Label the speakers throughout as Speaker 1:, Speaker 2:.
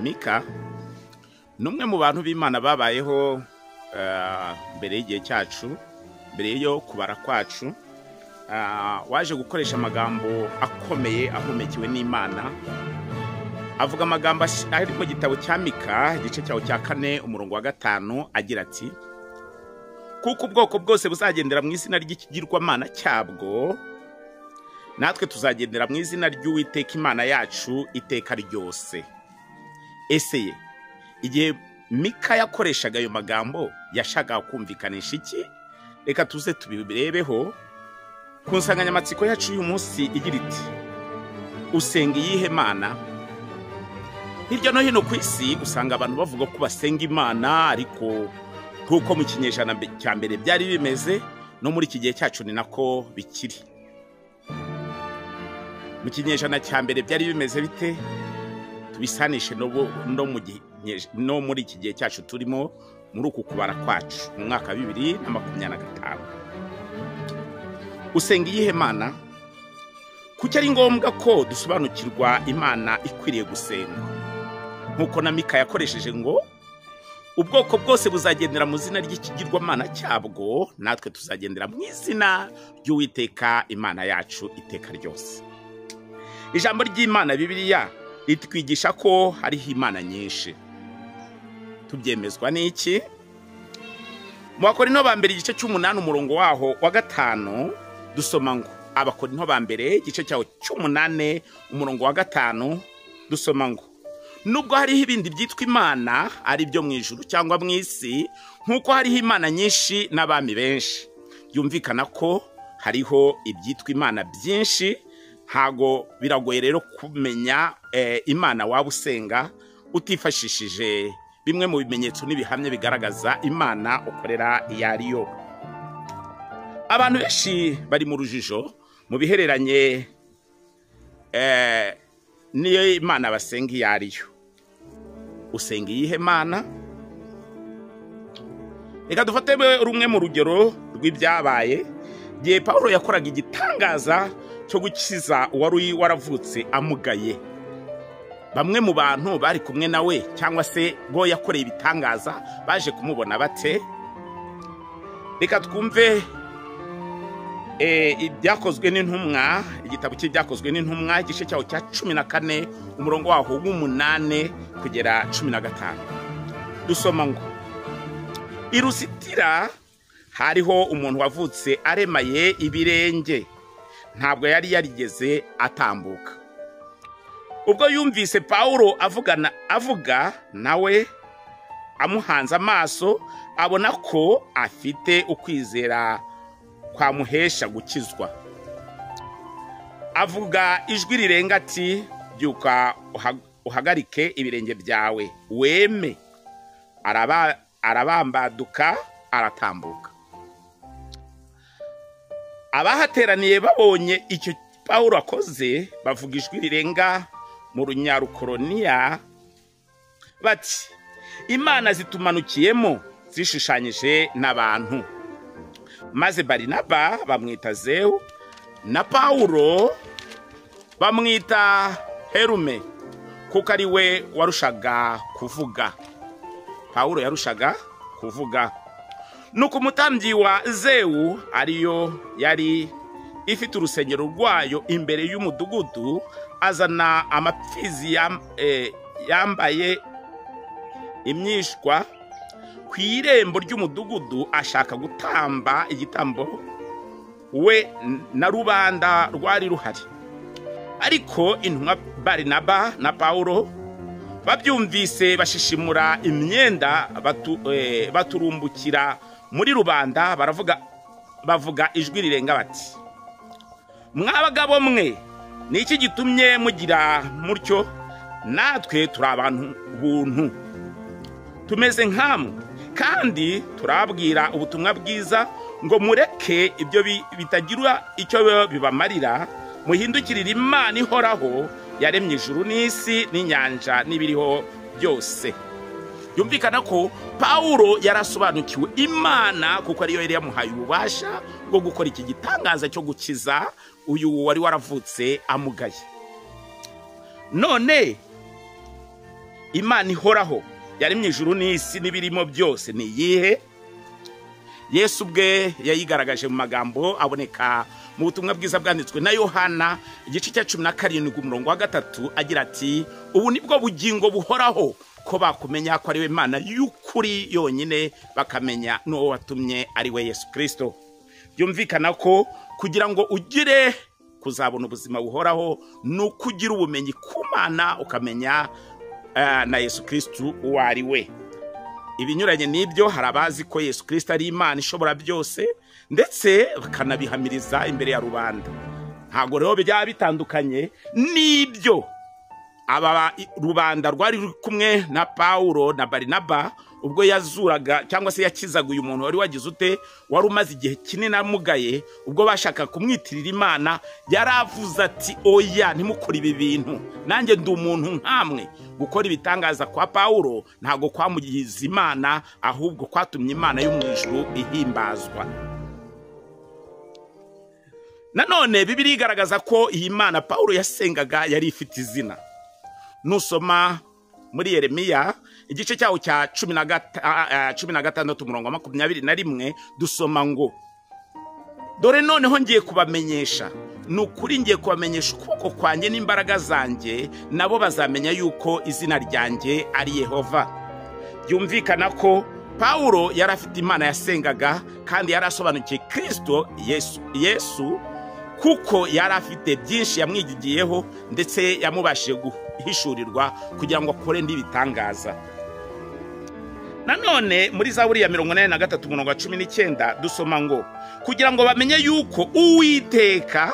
Speaker 1: Mika numwe mu bantu b'Imana babayeho mbere y'igihe cyacu, mbere yo kubara kwacu, waje gukoresha amagambo akomeye ahumekiwe n'Imana. Avuga amagambo ari mu gitabo cya Mika igice cyawo cya 4 umurongo wa 5 agira ati: kuko ubwoko bwose buzagendera mu izina ry'ikigirwamana cyabwo, natwe tuzagendera mu izina ry'Uwiteka Imana yacu iteka ryose. Ese igihe Mika yakoreshaga ayo magambo yashaka kumvikanisha iki? Reka tuze tubirebeho ku nsanganyamatsiko yacu uyu munsi igira iti: usenga iyihe Mana? Hirya no hino ku isi usanga abantu bavuga ko basenga Imana, ariko kuko mu kinyejana cya mbere byari bimeze, no muri iki gihe cyacu ni nako bikiri. Mu kinyejana cya mbere byari bimeze bite? Tubisanishe no muri iki gihe cyacu turimo, muri uku kubara kwacu mu mwaka 2025. Usenga iyihe Mana? Kuki ari ngombwa ko dusobanukirwa Imana ikwiriye gusenga? Nkuko na Mika yakoresheje ngo ubwoko bwose buzagendera mu izina ry'ikigirwamana cyabwo, natwe tuzagendera mu izina ry'Uwiteka Imana yacu iteka ryose. Ijambo ry'Imana Bibiliya ritwigisha ko hariho Imana nyinshi. Tubyemezwa n'iki? Mu Bakorinto ba mbere igice cy'8 umurongo waho wa 5 dusoma ngo, Abakorinto ba mbere igice cyawo cy'8 umurongo wa 5 dusoma ngo, nubwo hariho ibindi byitwa Imana ari byo mu ijuru cyangwa mu isi, nkuko hariho Imana nyinshi n'abami benshi. Yumvikana ko hariho ibyitwa Imana byinshi. Ntago biragoye rero kumenya Imana waba usenga utifashishije bimwe mu bimenyetso n'ibihamya bigaragaza Imana ukorera iyo ariyo. Abantu benshi bari mu rujijo mu bihereranye niyo Imana basenga iyo ariyo. Usenga iyihe Mana? Reka dufate rumwe mu rugero rw'ibyabaye igihe Pawulo yakoraga igitangaza cyo gukiza uwari waravutse amugaye. Bamwe mu bantu bari kumwe nawe cyangwa se bo yakoreye ibitangaza baje kumubona bate? Reka twumve ibyakozwe n'intumwa, igitabo cy'ibyakozwe n'intumwa igice cyawo cya 14 umurongo waho w'8 kugera 15. Dusoma ngo, i Lusitira hariho umuntu wavutse aremaye ibirenge, ntabwo yari yarigeze atambuka. Ubwo yumvise Pawulo avuga nawe amuhanze amaso, abona ko afite ukwizera kwamuhesha gukizwa. Avuga ijwi rirenga ati, byuka uhagarike ibirenge byawe weme. Arabambaduka aratambuka. Abahateraniye babonye icyo Pawulo akoze, bavuga ijwi rirenga mu runyarukoroniya bati, Imana zitumanukiyemo zishushanyije n'abantu. Maze Barinaba bamwita Zewu, na Pawulo bamwita Herume, kuko ari we warushaga kuvuga. Pawulo yarushaga kuvuga. Nuko umutambyi wa Zewu, ariyo yari ifite urusengero rwayo imbere y'umudugudu, azana amapfizi yambaye imyishwa ku irembo ry'umudugudu, ashaka gutamba igitambo we na rubanda rwari ruhari. Ariko intumwa Barinaba na Pawulo babyumvise bashishimura imyenda, baturumbukira muri rubanda, bavuga ijwi rirenga bati, mwabagabo mwe, ni iki gitumye mugira mutyo? Natwe turi abantu buntu, tumeze nkamwe, kandi turabwira ubutumwa bwiza ngo mureke ibyo bitagira icyo bibamarira, muhindukirire Imana ihoraho yaremye ijuru n'isi n'inyanja n'ibiriho byose. Yumvikana ko Pawulo yarasobanukiwe Imana, kuko ariyo yari yamuhaye ububasha bwo gukora iki gitangaza cyo gukiza uyu wari waravutse amugaye. None imana ihoraho yaremye ijuru n'isi n'ibirimo byose ni iyihe? Yesu ubwe yayigaragaje mu magambo aboneka mu butumwa bwiza bwanditswe na Yohana igice cya 17 umurongo wa 3 agira ati, ubu nibwo bugingo buhoraho ko bakumenya ko ari we Mana y'ukuri yonyine, bakamenya n'uwo watumye ari we Yesu Kristo. Byumvikana ko kugira ngo ugire kuzabona ubuzima buhoraho nuko ugira ubumenyi ku Mana, ukamenya na Yesu Kristo uwo ari we. Ibinyuranye n'ibyo, hari abazi ko Yesu Kristo ari Imana ishobora byose ndetse bakanabihamiriza imbere ya rubanda. Ntabwo rero byaba bitandukanye n'ibyo aba rubanda rwari kumwe na Paulo na Barinaba ubwo yazuraga cyangwa se yakizaga uyu muntu wari wagize ute, wari umaze igihe kinini amugaye. Ubwo bashaka kumwitirira Imana, yaravuze ati, oya ntimukore ibi bintu, nanjye ndi umuntu nkamwe. Gukora ibitangaza kwa Paulo ntago kwamugize Imana, ahubwo kwatumye Imana yo mu ijuru ihimbazwa. Nanone Bibiliya igaragaza ko iyi Mana Paulo yasengaga yari ifite izina. Nusoma muri Yeremiya igice cyawo cya 16 umurongo wa 21 dusoma ngo, dore noneho ngiye kubamenyesha, nukuri ngiye kubamenyesha ukuboko kwanjye n'imbaraga zanjye, nabo bazamenya yuko izina ryanjye ari Yehova. Byumvikana ko Paulo yari afite Imana yasengaga kandi yari asobanukiye Kristo Yesu kuko yari afite byinshi yamwigigiyeho ndetse yamubashije guhishurirwa kugira ngo akore ndibitangaza. Nanone muri Zaburi ya 83 umurongo wa 19 dusoma ngo, kugira ngo bamenye yuko Uwiteka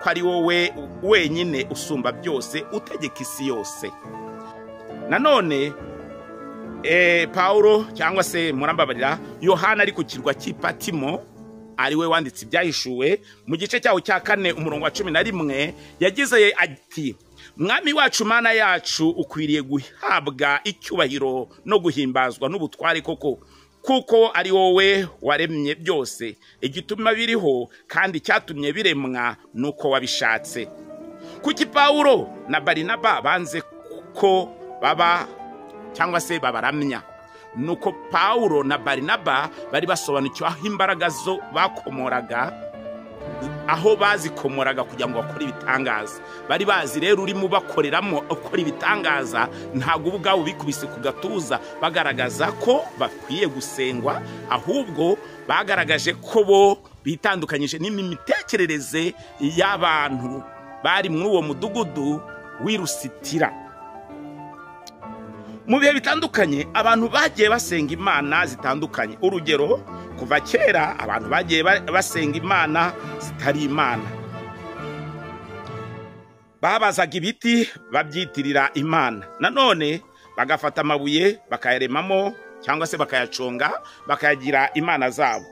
Speaker 1: ko ari wowe wenyine usumba byose, utegeka isi yose. Nanone Paulo cyangwa se murambabarira Yohana ari ku kirwa cy'Ipatimo, ari we wanditse ibyahishuwe mu gice cyawo cya 4 umurongo wa 11 yagize ati, mwami wacu Mana yacu ukwiriye guhabwa icyubahiro no guhimbazwa n'ubutware koko, kuko ari wowe waremye byose, igituma biriho kandi cyatumye biremwa nuko wabishatse. Kuki Paulo na Barinaba banze ko baba cyangwa se babaramya? Nuko Paulo na Barinaba bari basobanukiwe aho imbaraga zo bakomoraga, aho bazikomoraga kugira ngo bakore ibitangaza. Bari bazi rero urimo bakoreramo ukora ibitangaza ntago ubwabo bikubise ku gatuza bagaragaza ko bakwiye gusengwa, ahubwo bagaragaje ko bo bitandukanyije n'imitekerereze y'abantu bari muri uwo mudugudu w'Irusitira. Mu bihe bitandukanye abantu bagiye basenga Imana zitandukanye. Urugero, kuva kera abantu bagiye basenga Imana zitari Imana. Babazaga ibiti babyitirira Imana. Nanone bagafata amabuye bakayaremamo cyangwa se bakayaconga bakayagira imana zabo.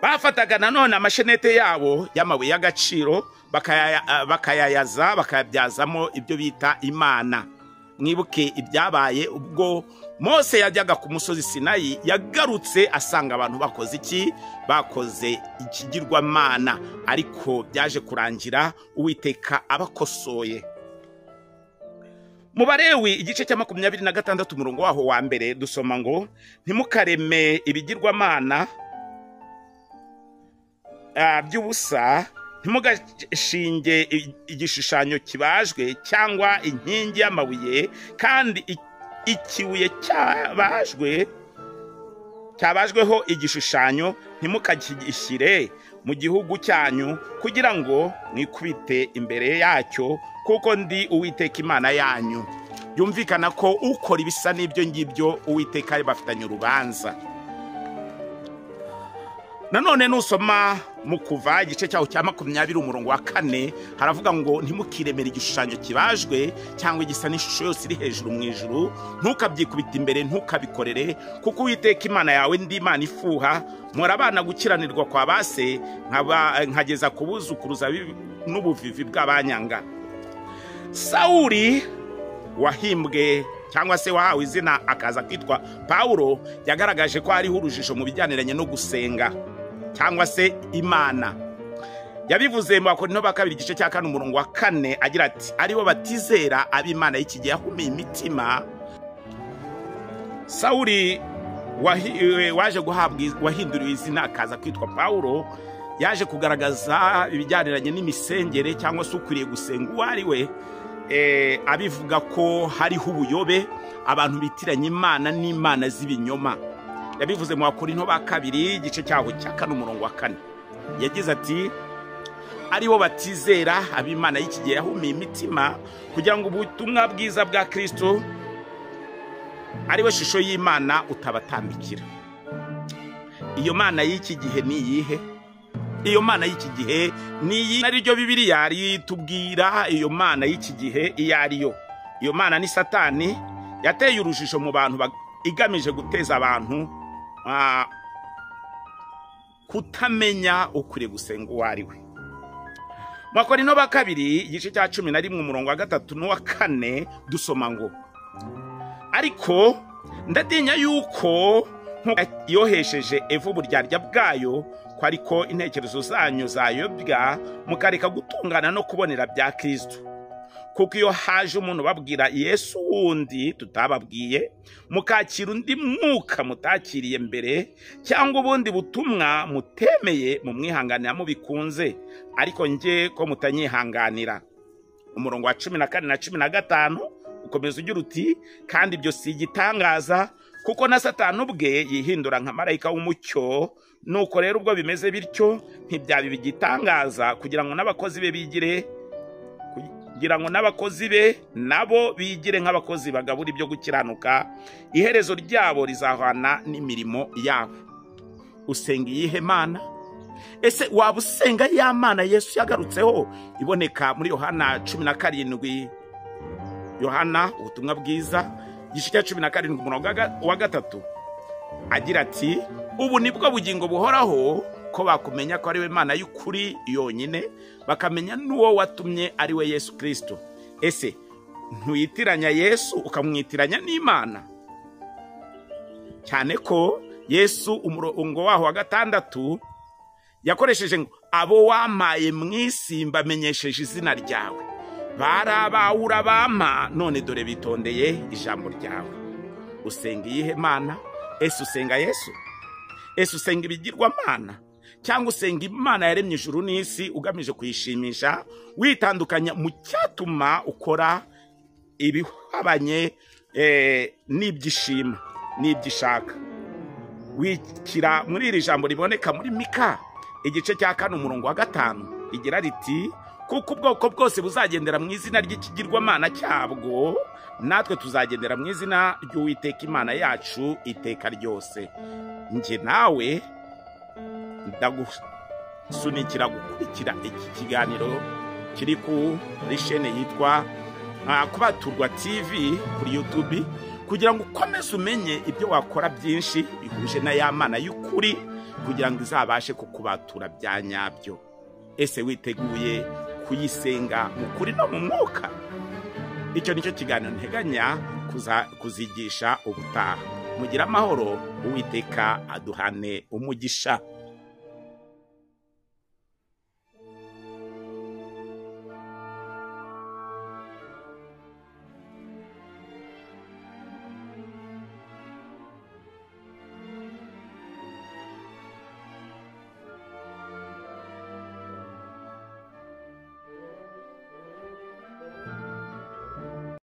Speaker 1: Bafataga nanone amashenete yabo y'amabuye y'agaciro bakayayaza bakayabyazamo ibyo bita imana. Mwibuke ibyabaye ubwo Mose yajyaga ku musozi Sinayi, yagarutse asanga abantu bakoze iki? Bakoze ikigirwamana, ariko byaje kurangira Uwiteka abakosoye. Mu Balewi igice cya 26 umurongo waho wa mbere dusoma ngo, ntimukareme ibigirwamana by'ubusa, ntimugashinge igishushanyo kibajwe cyangwa inkingi y'amabuye, kandi ikibuye cyabajweho igishushanyo ntimukagishyire mu gihugu cyanyu, kugira ngo mwikubite imbere yacyo, kuko ndi Uwiteka Imana yanyu. Byumvikana ko ukora ibisa n'ibyo ngibyo Uwiteka bafitanye urubanza. Nanone nusoma mu Kuva igice cyaho cya 20 umurongo wa 4 haravuga ngo, ntimukiremere igishushanyo kibajwe cyangwa igisa n'ishusho yose iri hejuru mu ijuru, ntukabyikubita imbere, ntukabikorere, kuko Uwiteka Imana yawe ndi Imana ifuha, murabana gukiranirwa kwa base nkageza kubuzukuruza n'ubuvivi bw'abanyanga. Sawuli wahimbwe cyangwa se wahawe izina akaza kwitwa Paulo, yagaragaje ko hariho urujijo mu bijyaniranye no gusenga cyangwa se Imana. Yabivuze mu Bakorinto ba 2 igice cya 4 umurongo wa 4 agira ati, aribo batizera ab'Imana y'iki gihe yahumiye imitima Sawuli waje wahinduriwe izina akaza kwitwa Pawulo, yaje kugaragaza ibijyaniranye n'imisengere cyangwa se ukwiriye gusenga uwo ari we, abivuga ko hariho ubuyobe, abantu bitiranya Imana n'imana z'ibinyoma. Yabivuze mu Bakorinto ba kabiri igice cyaho cya 4 umurongo wa 4. Yagize ati, aribo batizera ab'Imana y'iki gihe yahumiye imitima kugira ngo ubutumwa bwiza bwa Kristo ariwe shusho y'Imana utabatambikira. Iyo mana y'iki gihe ni iyihe? Iyo mana y'iki gihe ni iyi ari ryo Bibiliya yari tubwira. Iyo mana y'iki gihe iyo ariyo, iyo mana ni Satani yateye urujijo mu bantu igamije guteza abantu kutamenya ukuri gusenga uwo ari we. Mu Bakorinto ba kabiri igice cya 11 umurongo wa 3 n'uwa 4 dusoma ngo, ariko ndatinya yuko yohesheje evu uburyarya bwayo, ko ariko intekerezo zanyu zayobya mukareka gutungana no kubonera bya Kristo. Kuko iyo haje umuntu babwira Yesu wundi tutababwiye, mukakira undi mwuka mutakiriye mbere, cyangwa ubundi butumwa mutemeye, mumwihanganira mubikunze, ariko nge ko mutanyihanganira. Umurongo wa 14 na 15 ukomeza ugira uti, kandi ibyo si igitangaza, kuko na Satani ubwe yihindura nka marayika w'umucyo. Nuko rero ubwo bimeze bityo, ntibyabi bigitangaza kugira ngo n'abakozi be nabo bigire nk'abakozi bagabura ibyo gukiranuka, iherezo ryabo rizahwana n'imirimo yabo. Usenga iyihe mana? Ese waba usenga ya mana Yesu yagarutseho iboneka muri Yohana 17? Yohana ubutumwa bwiza igice cya 17 umurongo wa 3 agira ati, ubu nibwo bugingo buhoraho, ko bakumenya ko ari we Mana y'ukuri yonyine, bakamenya n'uwo watumye ari we Yesu Kristo. Ese ntuyitiranya Yesu ukamwitiranya n'Imana? Cyane ko Yesu umurongo waho wa 6 yakoresheje ngo, abo wamaye mw'isi mbamenyesheje izina ryawe, barabawura bampa, none dore bitondeye ijambo ryawe. Usenga iyihe mana? Ese usenga Yesu? Ese usenga ibigirwamana? Cyangwa usenga Imana yaremye ijuru n'isi ugamije kuyishimisha, witandukanya mu cyatuma ukora ibihabanye n'ibyishima n'ibyishaka? Wikira muri iri jambo riboneka muri Mika igice cya 4 umurongo wa 5 igira riti, kuko ubwoko bwose buzagendera mu izina ry'ikigirwamana cyabwo, natwe tuzagendera mu izina ry'Uwiteka Imana yacu iteka ryose. Nge nawe ndagusunikira gukurikira iki kiganiro kiri kuri chaîne yitwa Kubaturwa TV kuri YouTube, kugira ngo ukomeze umenye ibyo wakora byinshi bihuje na ya mana y'ukuri, kugira ngo izabashe kukubatura bya nyabyo. Ese witeguye kuyisenga mu kuri no mu mwuka? Icyo nicyo kiganiro nteganya kuzigisha ubutaha. Mugira amahoro, Uwiteka aduhane umugisha.